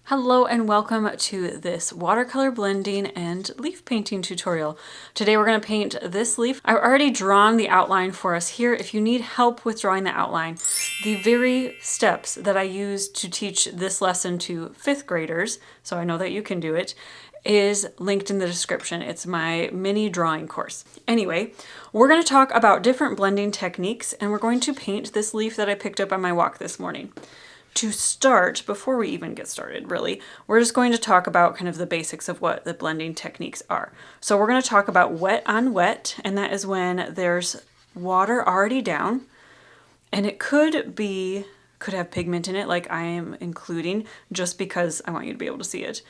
Hello and welcome to this watercolor blending and leaf painting tutorial. Today we're going to paint this leaf. I've already drawn the outline for us here. If you need help with drawing the outline, the very steps that I used to teach this lesson to 5th graders, so I know that you can do it, is linked in the description. It's my mini drawing course. Anyway, we're going to talk about different blending techniques and we're going to paint this leaf that I picked up on my walk this morning. To start, before we even get started, really, we're just going to talk about kind of the basics of what the blending techniques are. So we're going to talk about wet on wet, and that is when there's water already down, and it could have pigment in it, like I am including, just because I want you to be able to see it.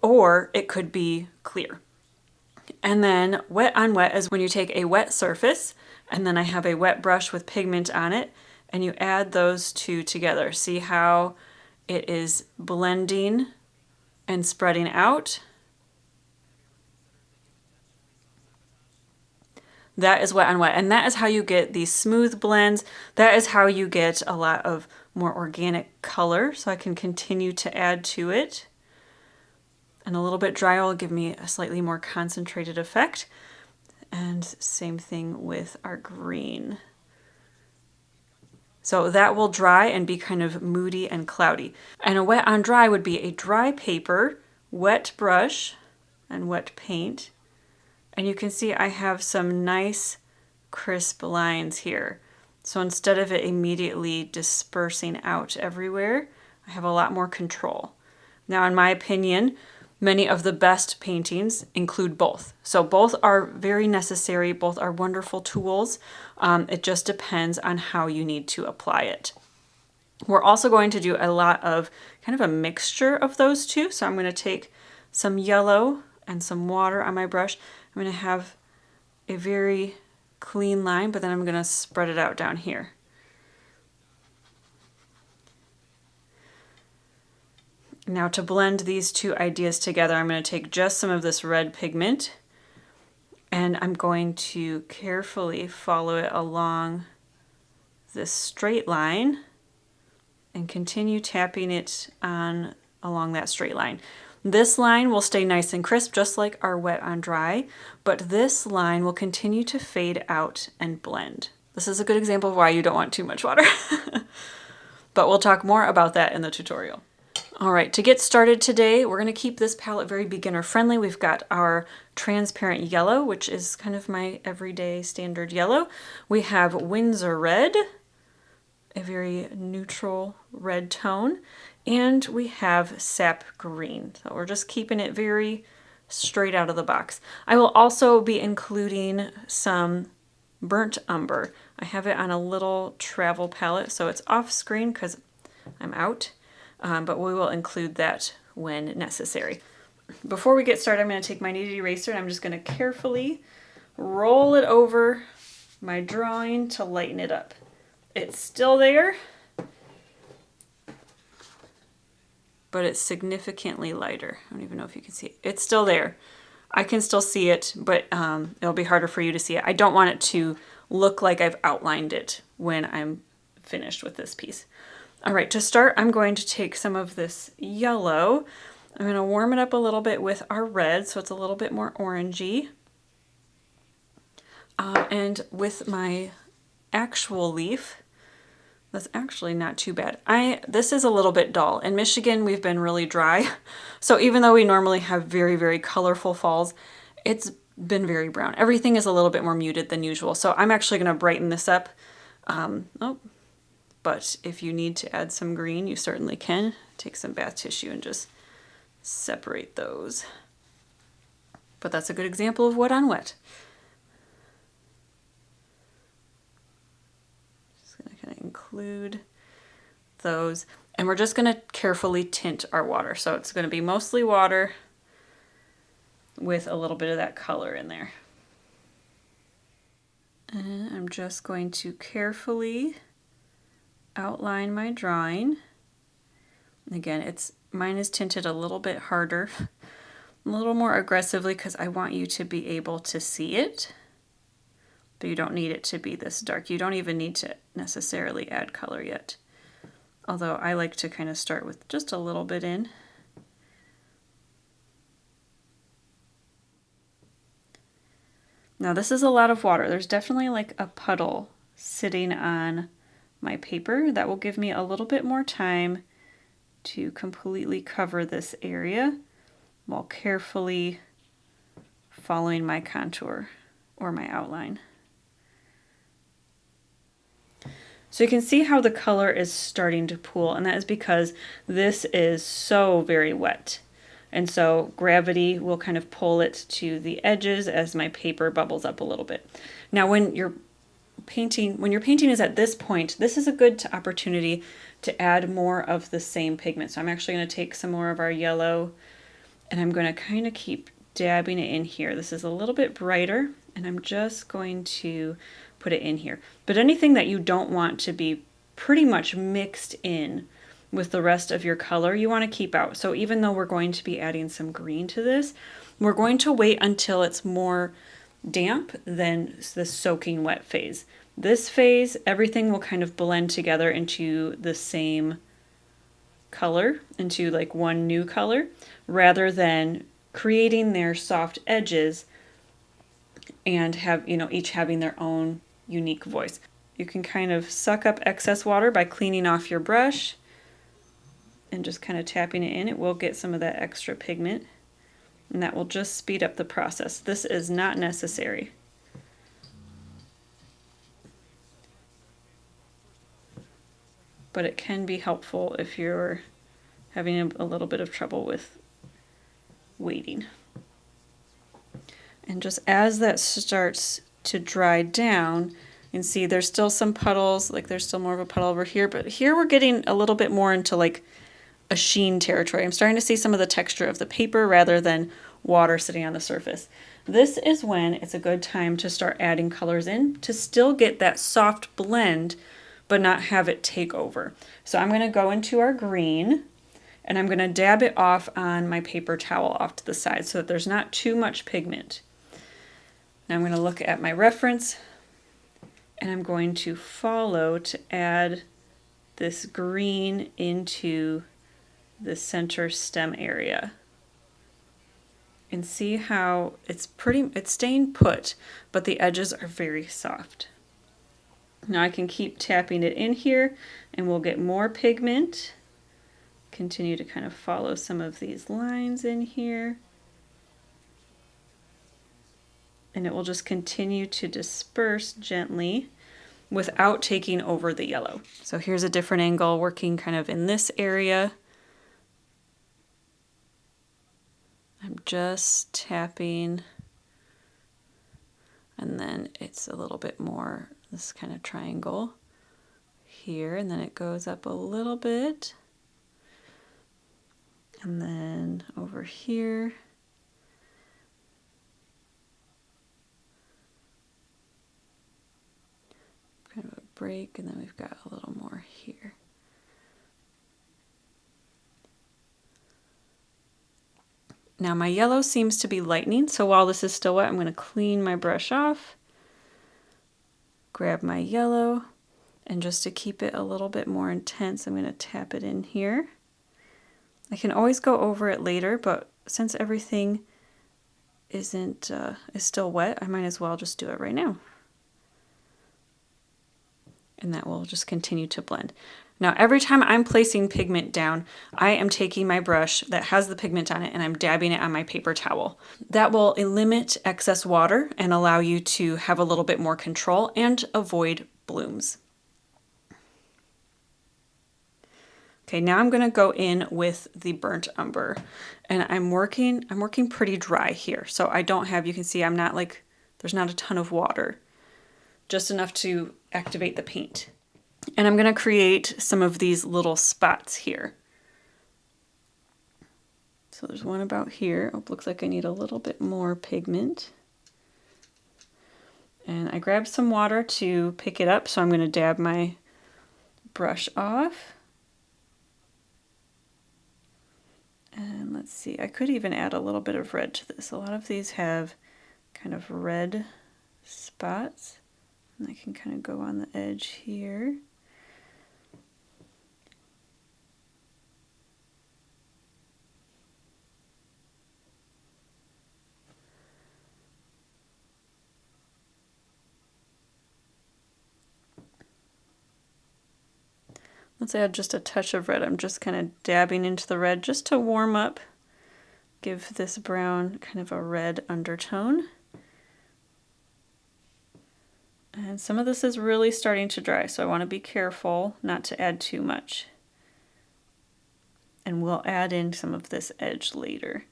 Or it could be clear. And then wet on wet is when you take a wet surface, and then I have a wet brush with pigment on it, and you add those two together. See how it is blending and spreading out? That is wet on wet, and that is how you get these smooth blends. That is how you get a lot of more organic color, so I can continue to add to it. And a little bit drier will give me a slightly more concentrated effect. And same thing with our green. So that will dry and be kind of moody and cloudy. And a wet on dry would be a dry paper, wet brush, and wet paint. And you can see I have some nice crisp lines here. So instead of it immediately dispersing out everywhere, I have a lot more control. Now, in my opinion, many of the best paintings include both. So both are very necessary, both are wonderful tools. It just depends on how you need to apply it. We're also going to do a lot of kind of a mixture of those two. So I'm going to take some yellow and some water on my brush. I'm going to have a very clean line, but then I'm going to spread it out down here. Now to blend these two ideas together, I'm going to take just some of this red pigment and I'm going to carefully follow it along this straight line and continue tapping it on along that straight line. This line will stay nice and crisp, just like our wet on dry, but this line will continue to fade out and blend. This is a good example of why you don't want too much water. But we'll talk more about that in the tutorial. All right, to get started today, we're going to keep this palette very beginner friendly. We've got our transparent yellow, which is kind of my everyday standard yellow. We have Windsor red, a very neutral red tone, and we have sap green. So we're just keeping it very straight out of the box. I will also be including some burnt umber. I have it on a little travel palette, so it's off screen because I'm out. But we will include that when necessary. Before we get started, I'm going to take my kneaded eraser and I'm just going to carefully roll it over my drawing to lighten it up. It's still there, but it's significantly lighter. I don't even know if you can see it. It's still there. I can still see it, but it'll be harder for you to see it. I don't want it to look like I've outlined it when I'm finished with this piece. All right, to start, I'm going to take some of this yellow. I'm going to warm it up a little bit with our red, so it's a little bit more orangey. And with my actual leaf, that's actually not too bad. This is a little bit dull. In Michigan, we've been really dry. So even though we normally have very, very colorful falls, it's been very brown. Everything is a little bit more muted than usual. So I'm actually going to brighten this up. But if you need to add some green, you certainly can. Take some bath tissue and just separate those. But that's a good example of wet on wet. Just going to kind of include those. And we're just going to carefully tint our water. So it's going to be mostly water with a little bit of that color in there. And I'm just going to carefully outline my drawing. Again, mine is tinted a little bit harder, a little more aggressively because I want you to be able to see it, but you don't need it to be this dark. You don't even need to necessarily add color yet. although I like to kind of start with just a little bit in. Now this is a lot of water. There's definitely like a puddle sitting on my paper. That will give me a little bit more time to completely cover this area while carefully following my contour or my outline. So you can see how the color is starting to pool, and that is because this is so very wet. And so gravity will kind of pull it to the edges as my paper bubbles up a little bit. Now when your painting is at this point, this is a good opportunity to add more of the same pigment. So I'm actually going to take some more of our yellow and I'm going to kind of keep dabbing it in here. This is a little bit brighter and I'm just going to put it in here. But anything that you don't want to be pretty much mixed in with the rest of your color, you want to keep out. So even though we're going to be adding some green to this, we're going to wait until it's more damp than the soaking wet phase. This phase, everything will kind of blend together into the same color, into like one new color, rather than creating their soft edges and have, you know, each having their own unique voice. You can kind of suck up excess water by cleaning off your brush and just kind of tapping it in. It will get some of that extra pigment, and that will just speed up the process. This is not necessary. But it can be helpful if you're having a little bit of trouble with waiting. And just as that starts to dry down, you can see there's still some puddles, like there's still more of a puddle over here, but here we're getting a little bit more into like a sheen territory. I'm starting to see some of the texture of the paper rather than water sitting on the surface. This is when it's a good time to start adding colors in to still get that soft blend but not have it take over. So I'm going to go into our green and I'm going to dab it off on my paper towel off to the side so that there's not too much pigment. Now I'm going to look at my reference and I'm going to follow to add this green into the center stem area. And see how it's staying put, but the edges are very soft. Now I can keep tapping it in here and we'll get more pigment. Continue to kind of follow some of these lines in here. And it will just continue to disperse gently without taking over the yellow. So here's a different angle working kind of in this area. I'm just tapping, and then it's a little bit more this kind of triangle here, and then it goes up a little bit, and then over here. Kind of a break, and then we've got a little more here. Now my yellow seems to be lightening, so while this is still wet, I'm going to clean my brush off, grab my yellow, and just to keep it a little bit more intense, I'm going to tap it in here. I can always go over it later, but since everything is still wet, I might as well just do it right now. And that will just continue to blend. Now every time I'm placing pigment down, I am taking my brush that has the pigment on it and I'm dabbing it on my paper towel. That will limit excess water and allow you to have a little bit more control and avoid blooms. Okay, now I'm going to go in with the burnt umber, and I'm working pretty dry here. So I don't have, you can see I'm not like, there's not a ton of water, just enough to activate the paint. And I'm going to create some of these little spots here. So there's one about here. Oh, looks like I need a little bit more pigment. And I grabbed some water to pick it up, so I'm going to dab my brush off. And let's see, I could even add a little bit of red to this. A lot of these have kind of red spots. And I can kind of go on the edge here. Let's add just a touch of red. I'm just kind of dabbing into the red just to warm up, give this brown kind of a red undertone. And some of this is really starting to dry, so I want to be careful not to add too much. And we'll add in some of this edge later.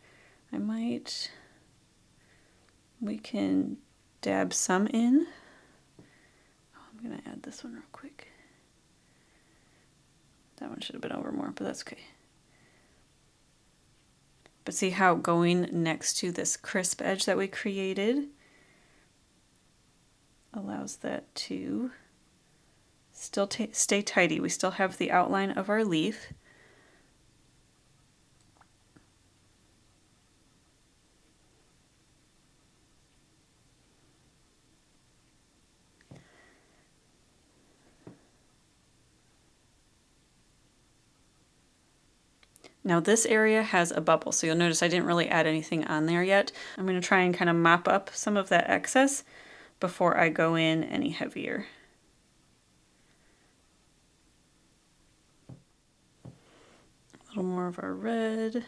We can dab some in. Oh, I'm going to add this one real quick. That one should have been over more, but that's okay. But see how going next to this crisp edge that we created allows that to still stay tidy. We still have the outline of our leaf. Now this area has a bubble, so you'll notice I didn't really add anything on there yet. I'm going to try and kind of mop up some of that excess before I go in any heavier. A little more of our red.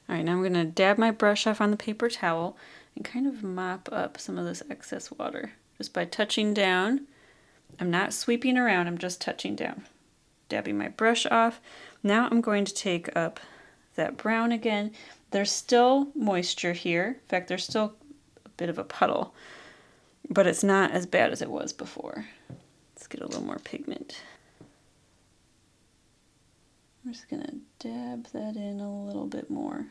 All right, now I'm going to dab my brush off on the paper towel and kind of mop up some of this excess water just by touching down. I'm not sweeping around, I'm just touching down. Dabbing my brush off. Now I'm going to take up that brown again. There's still moisture here. In fact, there's still a bit of a puddle, but it's not as bad as it was before. Let's get a little more pigment. I'm just going to dab that in a little bit more.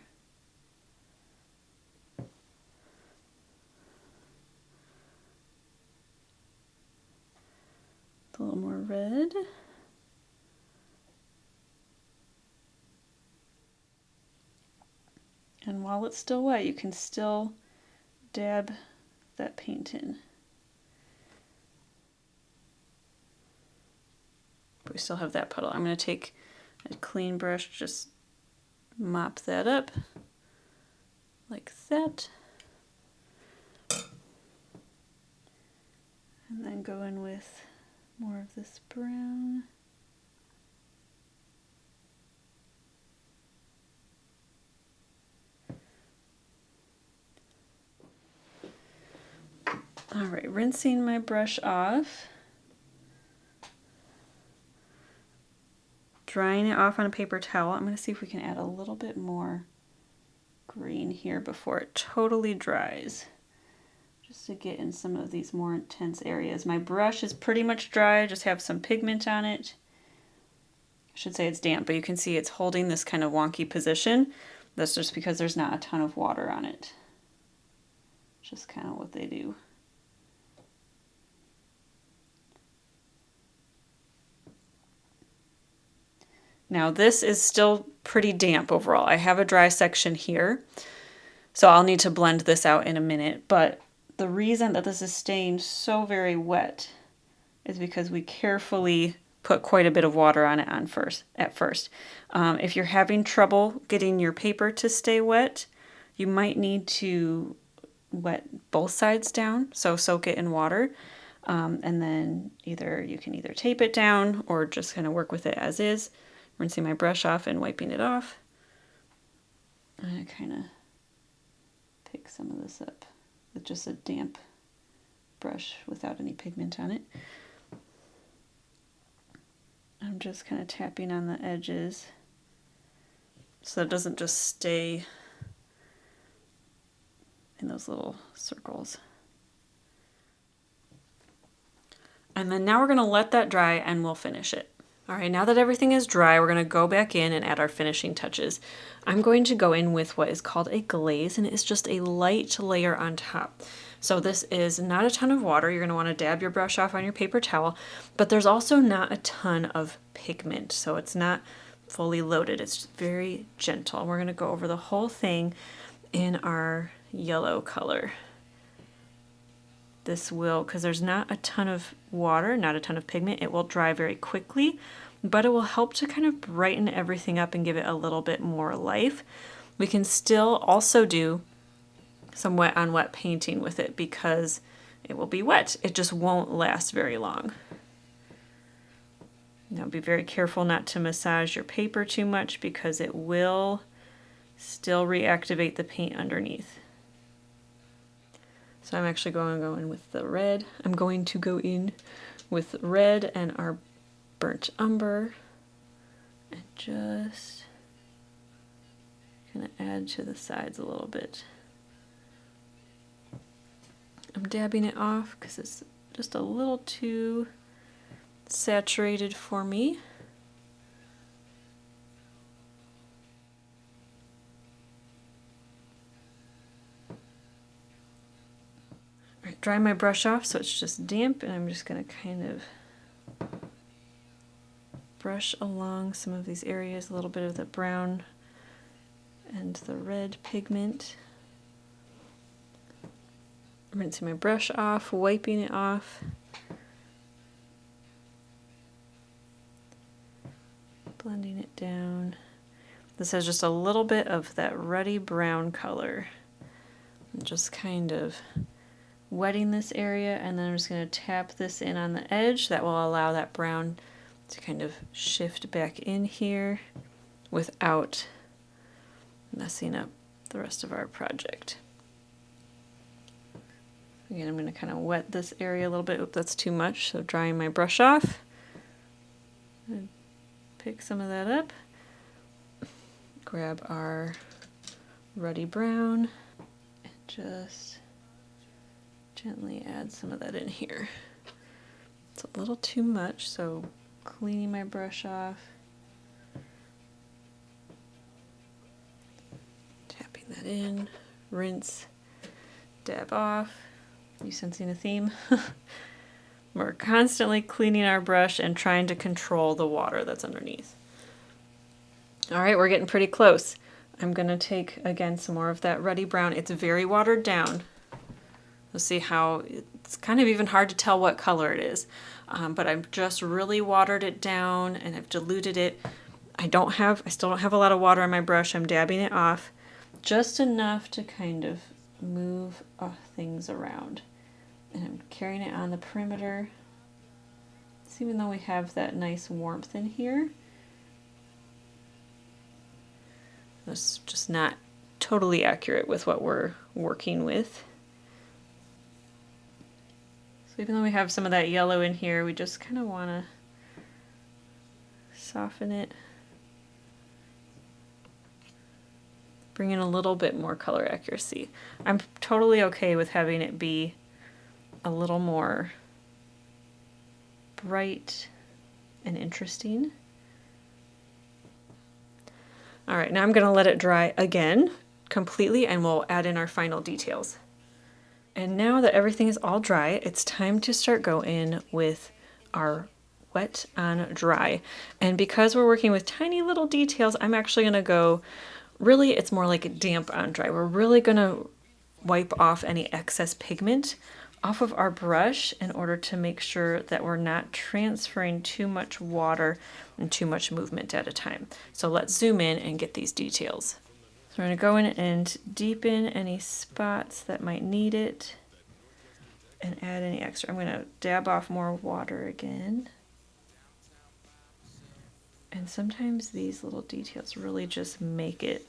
A little more red. And while it's still wet, you can still dab that paint in. But we still have that puddle. I'm going to take a clean brush, just mop that up like that. And then go in with more of this brown. All right, rinsing my brush off. Drying it off on a paper towel. I'm going to see if we can add a little bit more green here before it totally dries, just to get in some of these more intense areas. My brush is pretty much dry, I just have some pigment on it. I should say it's damp, but you can see it's holding this kind of wonky position. That's just because there's not a ton of water on it. Just kind of what they do. Now this is still pretty damp overall. I have a dry section here, so I'll need to blend this out in a minute, but the reason that this is staying so very wet is because we carefully put quite a bit of water on it at first. If you're having trouble getting your paper to stay wet, you might need to wet both sides down, so soak it in water, and then you can either tape it down or just kind of work with it as is. Rinsing my brush off and wiping it off. And I kind of pick some of this up with just a damp brush without any pigment on it. I'm just kind of tapping on the edges so it doesn't just stay in those little circles. And then now we're going to let that dry and we'll finish it. All right, now that everything is dry, we're going to go back in and add our finishing touches. I'm going to go in with what is called a glaze, and it's just a light layer on top. So this is not a ton of water. You're going to want to dab your brush off on your paper towel, but there's also not a ton of pigment, so it's not fully loaded. It's very gentle. We're going to go over the whole thing in our yellow color. This will, because there's not a ton of water, not a ton of pigment, it will dry very quickly, but it will help to kind of brighten everything up and give it a little bit more life. We can still also do some wet on wet painting with it because it will be wet. It just won't last very long. Now be very careful not to massage your paper too much because it will still reactivate the paint underneath. So I'm actually going to go in with the red. I'm going to go in with red and our burnt umber and just kind of add to the sides a little bit. I'm dabbing it off because it's just a little too saturated for me. All right, dry my brush off so it's just damp, and I'm just going to kind of brush along some of these areas, a little bit of the brown and the red pigment. Rinsing my brush off, wiping it off. Blending it down. This has just a little bit of that ruddy brown color. I'm just kind of wetting this area, and then I'm just going to tap this in on the edge. That will allow that brown to kind of shift back in here without messing up the rest of our project. Again, I'm going to kind of wet this area a little bit. Oop, that's too much, so drying my brush off. And pick some of that up. Grab our ruddy brown and just gently add some of that in here. It's a little too much, so cleaning my brush off. Tapping that in. Rinse. Dab off. You sensing a theme? We're constantly cleaning our brush and trying to control the water that's underneath. All right, we're getting pretty close. I'm gonna take, again, some more of that ruddy brown. It's very watered down. You'll see how it's kind of even hard to tell what color it is. But I've just really watered it down and I've diluted it. I still don't have a lot of water on my brush. I'm dabbing it off just enough to kind of move things around. And I'm carrying it on the perimeter. So even though we have that nice warmth in here, it's just not totally accurate with what we're working with. So even though we have some of that yellow in here, we just kind of want to soften it. Bring in a little bit more color accuracy. I'm totally okay with having it be a little more bright and interesting. All right, now I'm going to let it dry again completely and we'll add in our final details. And now that everything is all dry, it's time to start going with our wet on dry. And because we're working with tiny little details, I'm actually going to go, really it's more like a damp on dry. We're really going to wipe off any excess pigment off of our brush in order to make sure that we're not transferring too much water and too much movement at a time. So let's zoom in and get these details. So we're going to go in and deepen any spots that might need it and add any extra. I'm going to dab off more water again. And sometimes these little details really just make it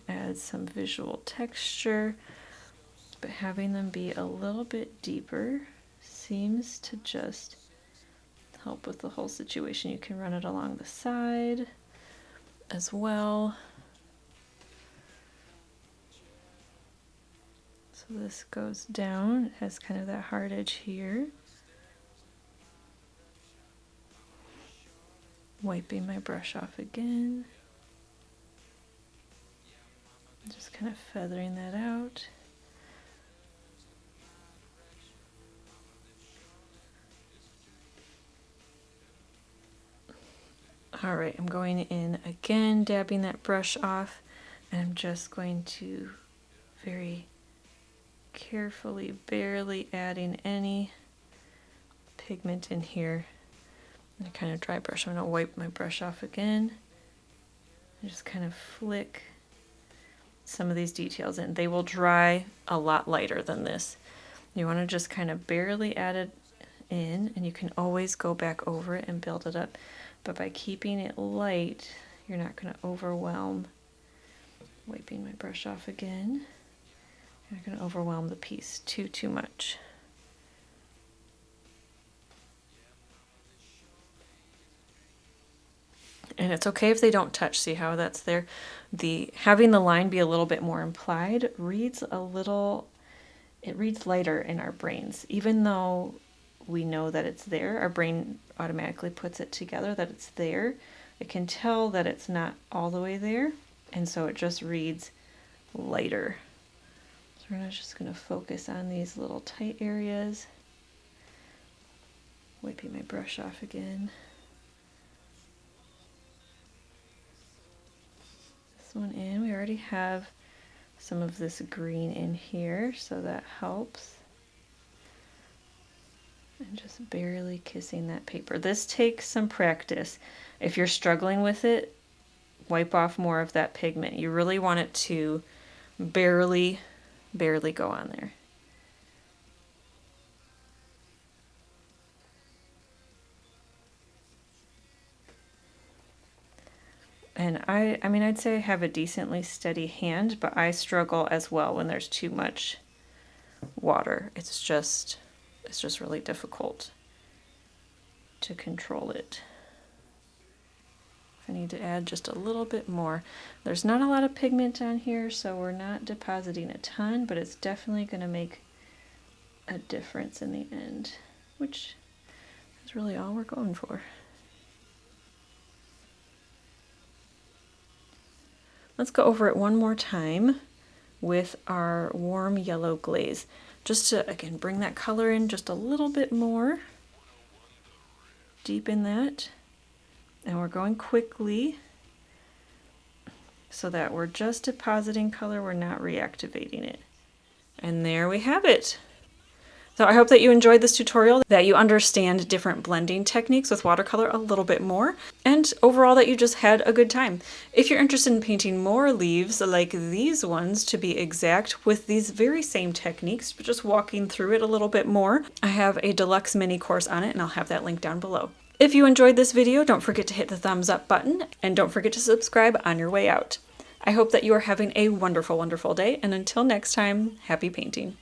add some visual texture, but having them be a little bit deeper seems to just help with the whole situation. You can run it along the side as well. So this goes down, it has kind of that hard edge here. Wiping my brush off again. Just kind of feathering that out. All right, I'm going in again, dabbing that brush off, and I'm just going to very carefully, barely adding any pigment in here. And a kind of dry brush. I'm going to wipe my brush off again and just kind of flick some of these details in. They will dry a lot lighter than this. You want to just kind of barely add it in, and you can always go back over it and build it up. But by keeping it light, you're not going to overwhelm. Wiping my brush off again. You're not going to overwhelm the piece too much. And it's okay if they don't touch. See how that's there? Having the line be a little bit more implied reads it reads lighter in our brains. Even though we know that it's there, our brain automatically puts it together that it's there. It can tell that it's not all the way there, and so it just reads lighter. So we're just going to focus on these little tight areas. Wiping my brush off again. This one in. We already have some of this green in here, so that helps. And just barely kissing that paper. This takes some practice. If you're struggling with it, wipe off more of that pigment. You really want it to barely go on there. And I mean, I'd say I have a decently steady hand, but I struggle as well when there's too much water. It's just really difficult to control it. I need to add just a little bit more. There's not a lot of pigment on here, so we're not depositing a ton, but it's definitely going to make a difference in the end, which is really all we're going for. Let's go over it one more time with our warm yellow glaze. Just to, again, bring that color in just a little bit more. Deepen that. And we're going quickly so that we're just depositing color, we're not reactivating it. And there we have it. So I hope that you enjoyed this tutorial, that you understand different blending techniques with watercolor a little bit more, and overall that you just had a good time. If you're interested in painting more leaves like these ones, to be exact, with these very same techniques, but just walking through it a little bit more, I have a deluxe mini course on it, and I'll have that link down below. If you enjoyed this video, don't forget to hit the thumbs up button, and don't forget to subscribe on your way out. I hope that you are having a wonderful, wonderful day, and until next time, happy painting.